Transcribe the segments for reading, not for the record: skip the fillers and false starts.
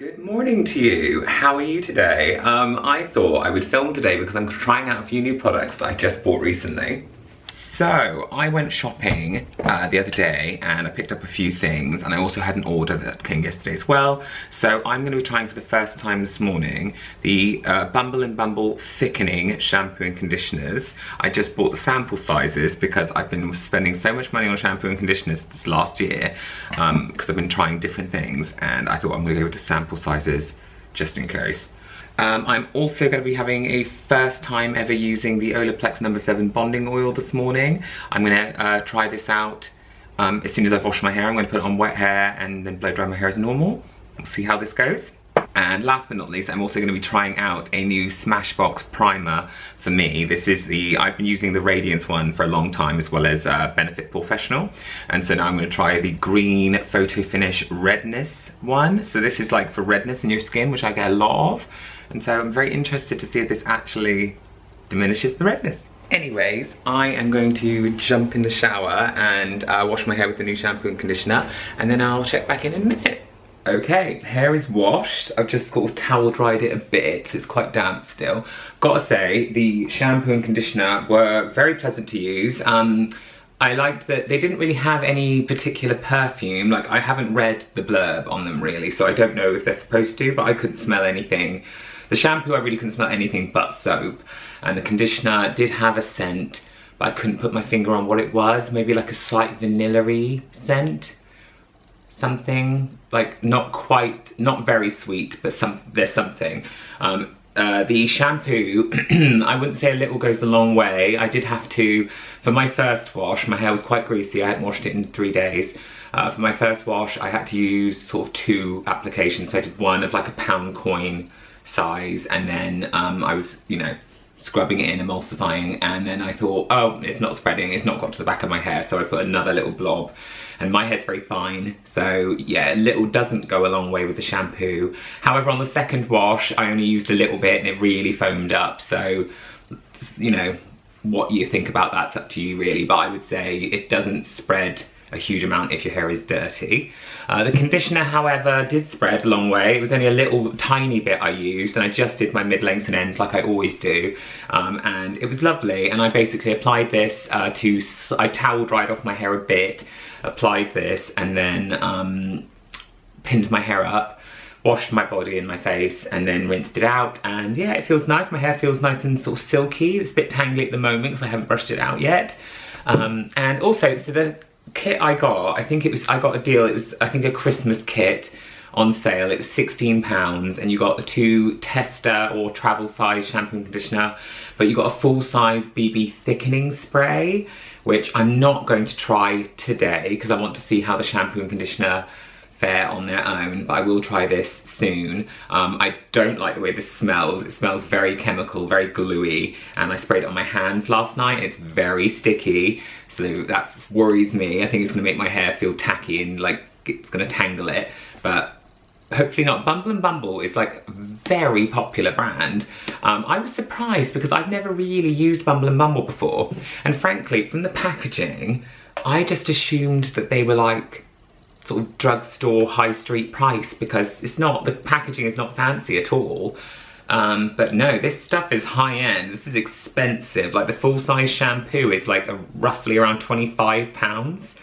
Good morning to you. How are you today? I thought I would film today because I'm trying out a few new products that I just bought recently. So, I went shopping the other day and I picked up a few things, and I also had an order that came yesterday as well. So I'm going to be trying for the first time this morning the Bumble and Bumble Thickening Shampoo and Conditioners. I just bought the sample sizes because I've been spending so much money on shampoo and conditioners this last year because I've been trying different things, and I thought I'm going to go with the sample sizes just in case. I'm also going to be having a first time ever using the Olaplex No7 Bonding Oil this morning. I'm going to try this out as soon as I've washed my hair. I'm going to put it on wet hair and then blow dry my hair as normal. We'll see how this goes. And last but not least, I'm also going to be trying out a new Smashbox Primer for me. This is I've been using the Radiance one for a long time, as well as Benefit Professional. And so now I'm going to try the green Photo Finish Redness one. So this is like for redness in your skin, which I get a lot of. And so I'm very interested to see if this actually diminishes the redness. Anyways, I am going to jump in the shower and wash my hair with the new shampoo and conditioner, and then I'll check back in a minute. Okay, hair is washed. I've just sort of towel dried it a bit. It's quite damp still. Gotta say, the shampoo and conditioner were very pleasant to use. I liked that they didn't really have any particular perfume. Like, I haven't read the blurb on them really, so I don't know if they're supposed to, but I couldn't smell anything. The shampoo, I really couldn't smell anything but soap. And the conditioner did have a scent, but I couldn't put my finger on what it was. Maybe like a slight vanilla-y scent. Something, like not very sweet, but there's something. The shampoo, I wouldn't say a little goes a long way. I did have to, for my first wash, my hair was quite greasy. I hadn't washed it in 3 days. For my first wash, I had to use sort of 2 applications. So I did one of like a pound coin size, and then I was, scrubbing it in, emulsifying, and then I thought, oh, it's not spreading, it's not got to the back of my hair, so I put another little blob, and my hair's very fine, so yeah, a little doesn't go a long way with the shampoo. However, on the second wash, I only used a little bit and it really foamed up, so, what you think about that's up to you really, but I would say it doesn't spread a huge amount if your hair is dirty. The conditioner, however, did spread a long way. It was only a little tiny bit I used, and I just did my mid-lengths and ends like I always do, and it was lovely. And I basically applied this I towel dried off my hair a bit, applied this, and then pinned my hair up, washed my body and my face, and then rinsed it out, and yeah, it feels nice. My hair feels nice and sort of silky. It's a bit tangly at the moment because I haven't brushed it out yet. And also, so the kit I got, I got a deal, it was I think a Christmas kit on sale. It was £16, and you got the 2 tester or travel size shampoo and conditioner, but you got a full size BB thickening spray, which I'm not going to try today because I want to see how the shampoo and conditioner fare on their own, but I will try this soon. I don't like the way this smells. It smells very chemical, very gluey, and I sprayed it on my hands last night and it's very sticky, so that worries me. I think it's gonna make my hair feel tacky and like it's gonna tangle it, but hopefully not. Bumble and Bumble is like a very popular brand. I was surprised because I've never really used Bumble and Bumble before, and frankly, from the packaging, I just assumed that they were like sort of drugstore high street price, because the packaging is not fancy at all. But no, this stuff is high end. This is expensive. Like the full size shampoo is like roughly around £25.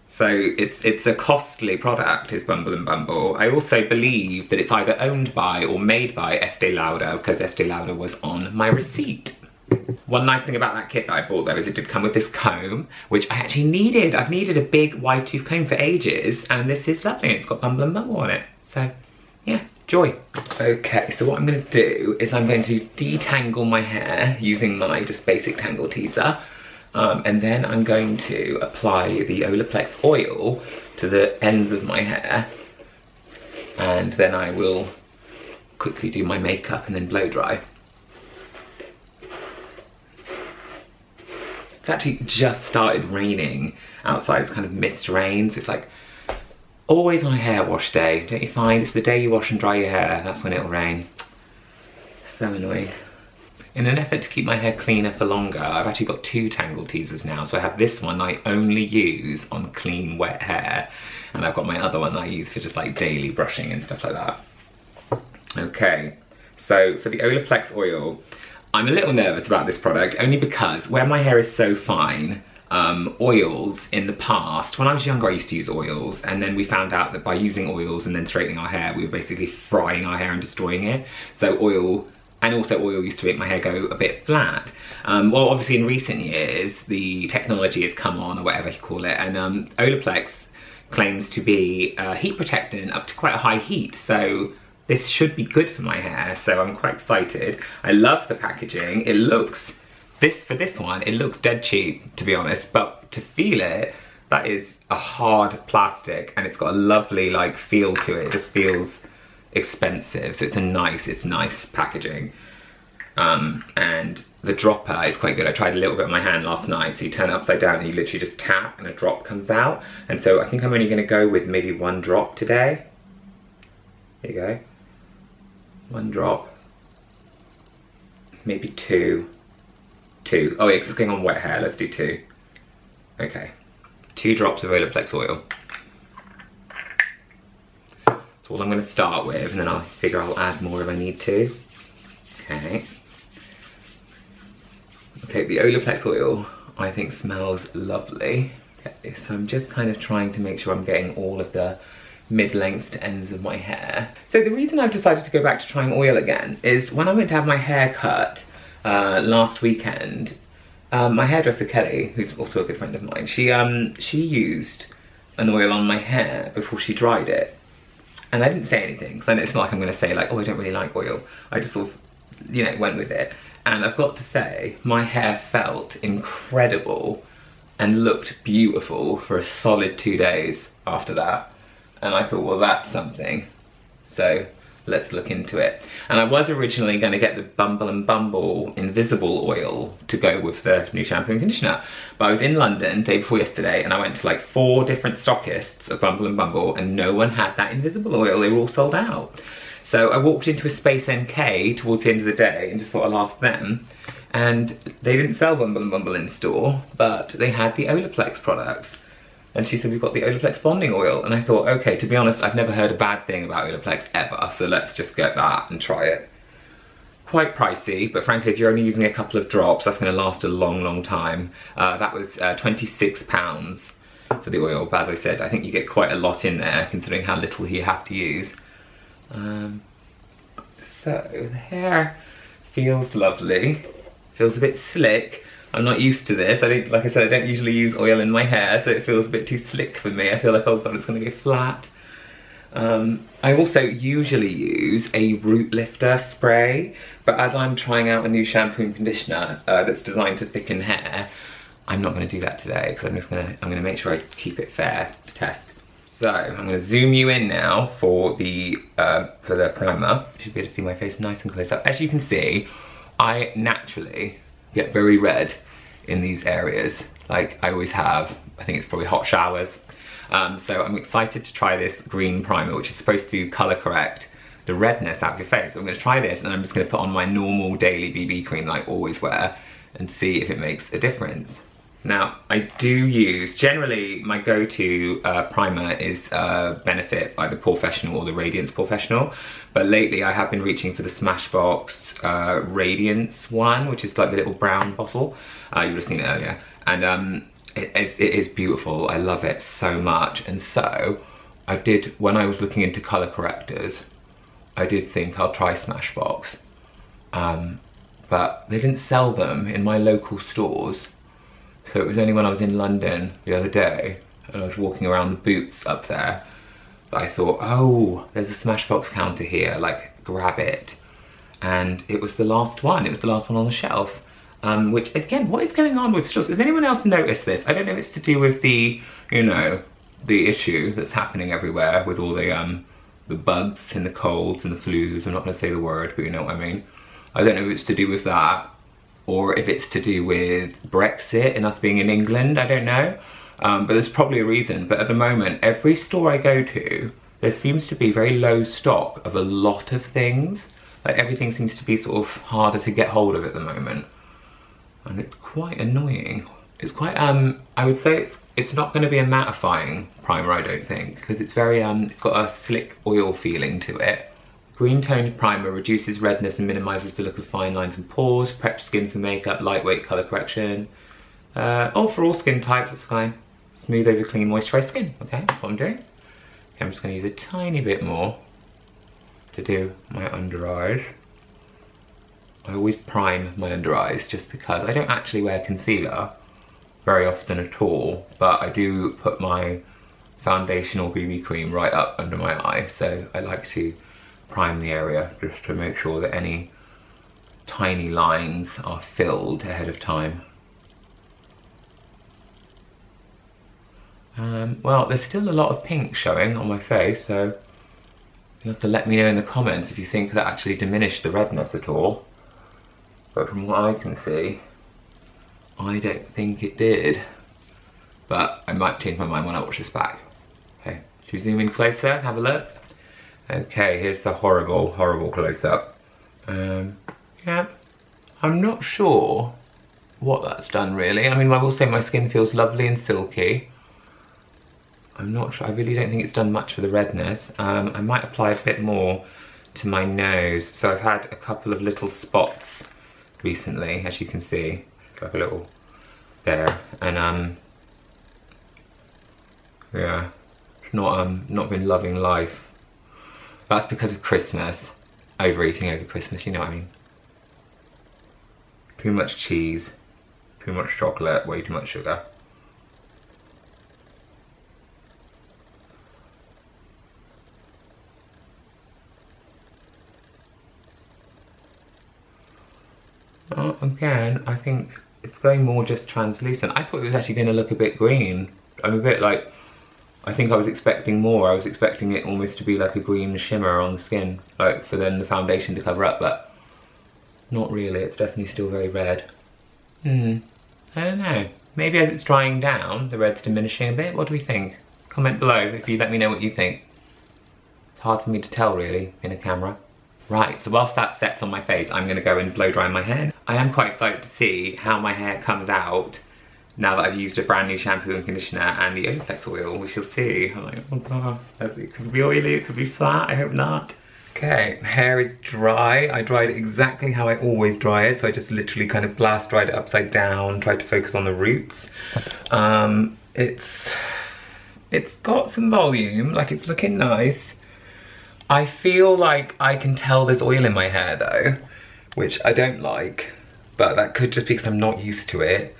So it's a costly product, is Bumble and Bumble. I also believe that it's either owned by or made by Estee Lauder, because Estee Lauder was on my receipt. One nice thing about that kit that I bought though is it did come with this comb, which I actually needed. I've needed a big wide tooth comb for ages, and this is lovely. It's got Bumble and Bumble on it. So yeah, joy. Okay, so what I'm going to do is I'm going to detangle my hair using my just basic tangle teaser, and then I'm going to apply the Olaplex oil to the ends of my hair, and then I will quickly do my makeup and then blow dry. It's actually just started raining outside. It's kind of mist rain, so it's like always on a hair wash day, don't you find? It's the day you wash and dry your hair, that's when it'll rain. So annoying. In an effort to keep my hair cleaner for longer, I've actually got 2 tangle teasers now. So I have this one I only use on clean, wet hair, and I've got my other one that I use for just like daily brushing and stuff like that. Okay, so for the Olaplex Oil, I'm a little nervous about this product only because where my hair is so fine, oils in the past, when I was younger I used to use oils, and then we found out that by using oils and then straightening our hair, we were basically frying our hair and destroying it. So oil used to make my hair go a bit flat. Well, obviously in recent years, the technology has come on, or whatever you call it, and Olaplex claims to be heat protectant up to quite a high heat, so this should be good for my hair, so I'm quite excited. I love the packaging. It looks, for this one, it looks dead cheap, to be honest, but to feel it, that is a hard plastic, and it's got a lovely like feel to it. It just feels expensive, so it's nice packaging. And the dropper is quite good. I tried a little bit on my hand last night, so you turn it upside down and you literally just tap and a drop comes out. And so I think I'm only gonna go with maybe 1 drop today. There you go. 1 drop, maybe 2. Oh yeah, 'cause it's going on wet hair, let's do 2. Okay, 2 drops of Olaplex oil. That's all I'm gonna start with, and then I'll figure I'll add more if I need to. Okay. Okay, the Olaplex oil, I think smells lovely. Okay, so I'm just kind of trying to make sure I'm getting all of the mid-lengths to ends of my hair. So the reason I've decided to go back to trying oil again is when I went to have my hair cut last weekend, my hairdresser Kelly, who's also a good friend of mine, she used an oil on my hair before she dried it. And I didn't say anything, because it's not like I'm going to say like, oh, I don't really like oil. I just sort of, you know, went with it. And I've got to say, my hair felt incredible and looked beautiful for a solid 2 days after that. And I thought, well, that's something. So let's look into it. And I was originally going to get the Bumble and Bumble Invisible Oil to go with the new shampoo and conditioner. But I was in London day before yesterday, and I went to like 4 different stockists of Bumble and Bumble, and no one had that invisible oil. They were all sold out. So I walked into a Space NK towards the end of the day and just thought I'll ask them. And they didn't sell Bumble and Bumble in store, but they had the Olaplex products. And she said, we've got the Olaplex Bonding Oil. And I thought, okay, to be honest, I've never heard a bad thing about Olaplex ever, so let's just get that and try it. Quite pricey, but frankly, if you're only using a couple of drops, that's gonna last a long, long time. That was £26 for the oil, but as I said, I think you get quite a lot in there, considering how little you have to use. So, the hair feels lovely, feels a bit slick. I'm not used to this. Like I said, I don't usually use oil in my hair, so it feels a bit too slick for me. I feel like, oh god, it's gonna go flat. I also usually use a root lifter spray, but as I'm trying out a new shampoo and conditioner that's designed to thicken hair, I'm not gonna do that today, because I'm gonna make sure I keep it fair to test. So, I'm gonna zoom you in now for the primer. You should be able to see my face nice and close up. As you can see, I naturally get very red in these areas, like I always have. I think it's probably hot showers. So I'm excited to try this green primer, which is supposed to color correct the redness out of your face. So I'm gonna try this, and I'm just gonna put on my normal daily BB cream that I always wear and see if it makes a difference. Now, I do use, generally my go-to primer is Benefit, either Professional or the Radiance Professional, but lately I have been reaching for the Smashbox Radiance one, which is like the little brown bottle. You would have seen it earlier. And it is beautiful. I love it so much. And so, I did, when I was looking into colour correctors, I did think I'll try Smashbox. But they didn't sell them in my local stores. So it was only when I was in London the other day and I was walking around the Boots up there that I thought, oh, there's a Smashbox counter here, like grab it. And it was the last one, it was the last one on the shelf. Which again, what is going on with stores? Has anyone else noticed this? I don't know if it's to do with the, you know, the issue that's happening everywhere with all the bugs and the colds and the flus. I'm not gonna say the word, but you know what I mean. I don't know if it's to do with that, or if it's to do with Brexit and us being in England, I don't know. But there's probably a reason. But at the moment, every store I go to, there seems to be very low stock of a lot of things. Like everything seems to be sort of harder to get hold of at the moment. And it's quite annoying. It's quite, I would say it's not gonna be a mattifying primer, I don't think, because it's very, it's got a slick oil feeling to it. Green toned primer reduces redness and minimises the look of fine lines and pores. Preps skin for makeup, lightweight colour correction. Oh, for all skin types, it's fine. Smooth over clean, moisturised skin. Okay, that's what I'm doing. Okay, I'm just going to use a tiny bit more to do my under eyes. I always prime my under eyes just because I don't actually wear concealer very often at all, but I do put my foundation or BB cream right up under my eye, so I like to prime the area just to make sure that any tiny lines are filled ahead of time. Well, there's still a lot of pink showing on my face, so you'll have to let me know in the comments if you think that actually diminished the redness at all. But from what I can see, I don't think it did. But I might change my mind when I watch this back. Okay, should we zoom in closer and have a look? Okay, here's the horrible, horrible close-up. Yeah, I'm not sure what that's done really. I mean, I will say my skin feels lovely and silky. I'm not sure, I really don't think it's done much for the redness. I might apply a bit more to my nose. So I've had a couple of little spots recently, as you can see, like a little there, and yeah, not been loving life. That's because of Christmas, overeating over Christmas, you know what I mean. Too much cheese, too much chocolate, way too much sugar. Again, I think it's going more just translucent. I thought it was actually going to look a bit green. I'm a bit like, I think I was expecting more. I was expecting it almost to be like a green shimmer on the skin, like for then the foundation to cover up, but not really. It's definitely still very red. I don't know. Maybe as it's drying down, the red's diminishing a bit. What do we think? Comment below if you let me know what you think. It's hard for me to tell really in a camera. Right, so whilst that sets on my face, I'm gonna go and blow dry my hair. I am quite excited to see how my hair comes out now that I've used a brand new shampoo and conditioner and the Olaplex oil. We shall see. I'm like, oh god, it could be oily, it could be flat, I hope not. Okay, hair is dry. I dried it exactly how I always dry it, so I just literally kind of blast dried it upside down, tried to focus on the roots. It's got some volume, like it's looking nice. I feel like I can tell there's oil in my hair though, which I don't like, but that could just be because I'm not used to it.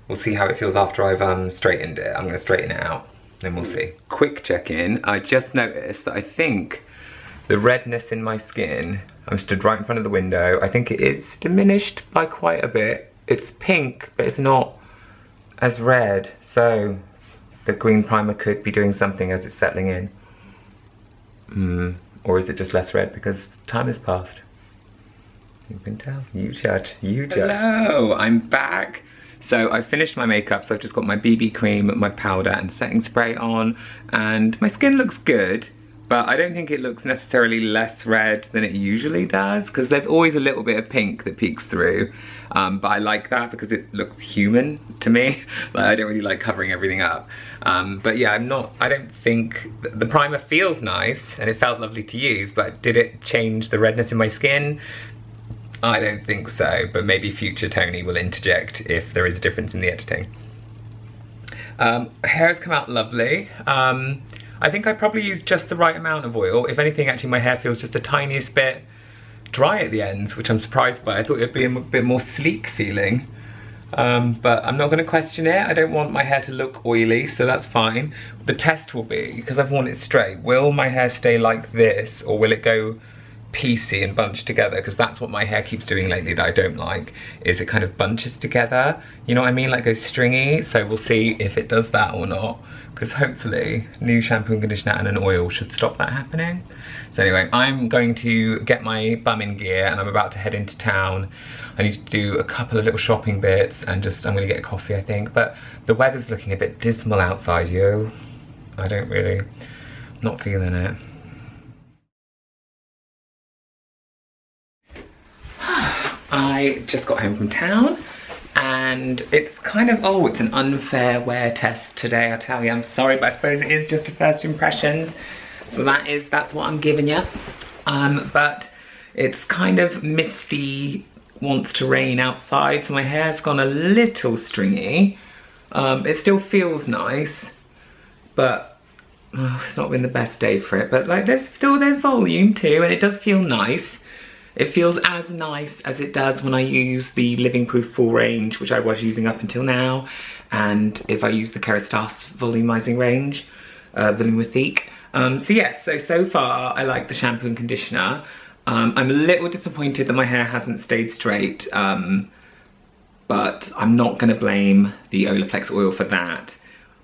We'll see how it feels after I've straightened it. I'm gonna straighten it out, then we'll see. Quick check-in, I just noticed that I think the redness in my skin, I'm stood right in front of the window, I think it is diminished by quite a bit. It's pink, but it's not as red, so the green primer could be doing something as it's settling in. Or is it just less red because time has passed? You can tell. You judge. You judge. Hello, I'm back. So I finished my makeup, so I've just got my BB cream, my powder and setting spray on, and my skin looks good, but I don't think it looks necessarily less red than it usually does, because there's always a little bit of pink that peeks through, but I like that because it looks human to me. Like, I don't really like covering everything up. But yeah, I don't think, the primer feels nice and it felt lovely to use, but did it change the redness in my skin? I don't think so, but maybe future Tony will interject if there is a difference in the editing. Hair has come out lovely. I think I probably used just the right amount of oil. If anything, actually my hair feels just the tiniest bit dry at the ends, which I'm surprised by. I thought it'd be a bit more sleek feeling. But I'm not gonna question it. I don't want my hair to look oily, so that's fine. The test will be, because I've worn it straight, will my hair stay like this, or will it go piecey and bunched together? Because that's what my hair keeps doing lately that I don't like, is it kind of bunches together. You know what I mean? Like goes stringy. So we'll see if it does that or not, because hopefully new shampoo and conditioner and an oil should stop that happening. So anyway, I'm going to get my bum in gear and I'm about to head into town. I need to do a couple of little shopping bits and just, I'm gonna get a coffee I think, but the weather's looking a bit dismal outside, yo. I'm not feeling it. I just got home from town and it's kind of, oh, it's an unfair wear test today, I tell you. I'm sorry, but I suppose it is just a first impressions. So that's what I'm giving you. But it's kind of misty, wants to rain outside, so my hair's gone a little stringy. It still feels nice, but it's not been the best day for it. But like, there's volume too, and it does feel nice. It feels as nice as it does when I use the Living Proof Full Range, which I was using up until now, and if I use the Kerastase Volumizing Range, Volumifique. So yes, so far I like the shampoo and conditioner. I'm a little disappointed that my hair hasn't stayed straight, but I'm not going to blame the Olaplex oil for that,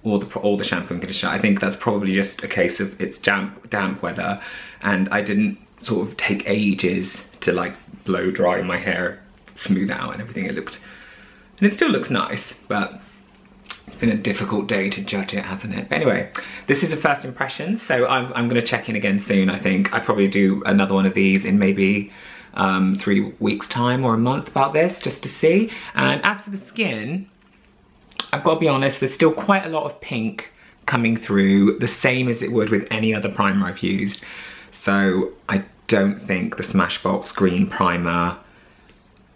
or the shampoo and conditioner. I think that's probably just a case of it's damp weather, and I didn't sort of take ages to like blow dry my hair, smooth out and everything. And it still looks nice, but it's been a difficult day to judge it, hasn't it? But anyway, this is a first impression, so I'm gonna check in again soon, I think. I probably do another one of these in maybe 3 weeks time or a month about this, just to see. And as for the skin, I've got to be honest, there's still quite a lot of pink coming through, the same as it would with any other primer I've used. So I don't think the Smashbox green primer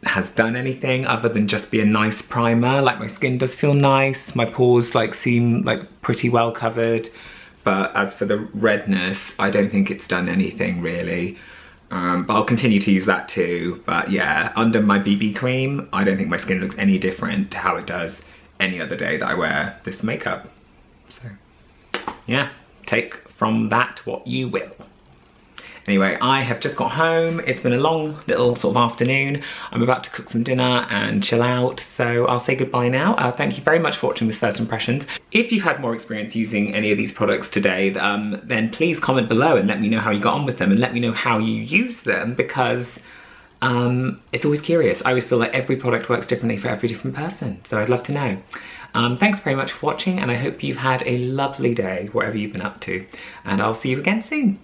has done anything other than just be a nice primer. Like, my skin does feel nice, my pores like seem like pretty well covered, but as for the redness, I don't think it's done anything really. But I'll continue to use that too. But yeah, under my BB cream, I don't think my skin looks any different to how it does any other day that I wear this makeup. So yeah, take from that what you will. Anyway, I have just got home. It's been a long little sort of afternoon. I'm about to cook some dinner and chill out, so I'll say goodbye now. Thank you very much for watching this first impressions. If you've had more experience using any of these products today, then please comment below and let me know how you got on with them, and let me know how you use them, because it's always curious. I always feel like every product works differently for every different person, so I'd love to know. Thanks very much for watching, and I hope you've had a lovely day, whatever you've been up to, and I'll see you again soon.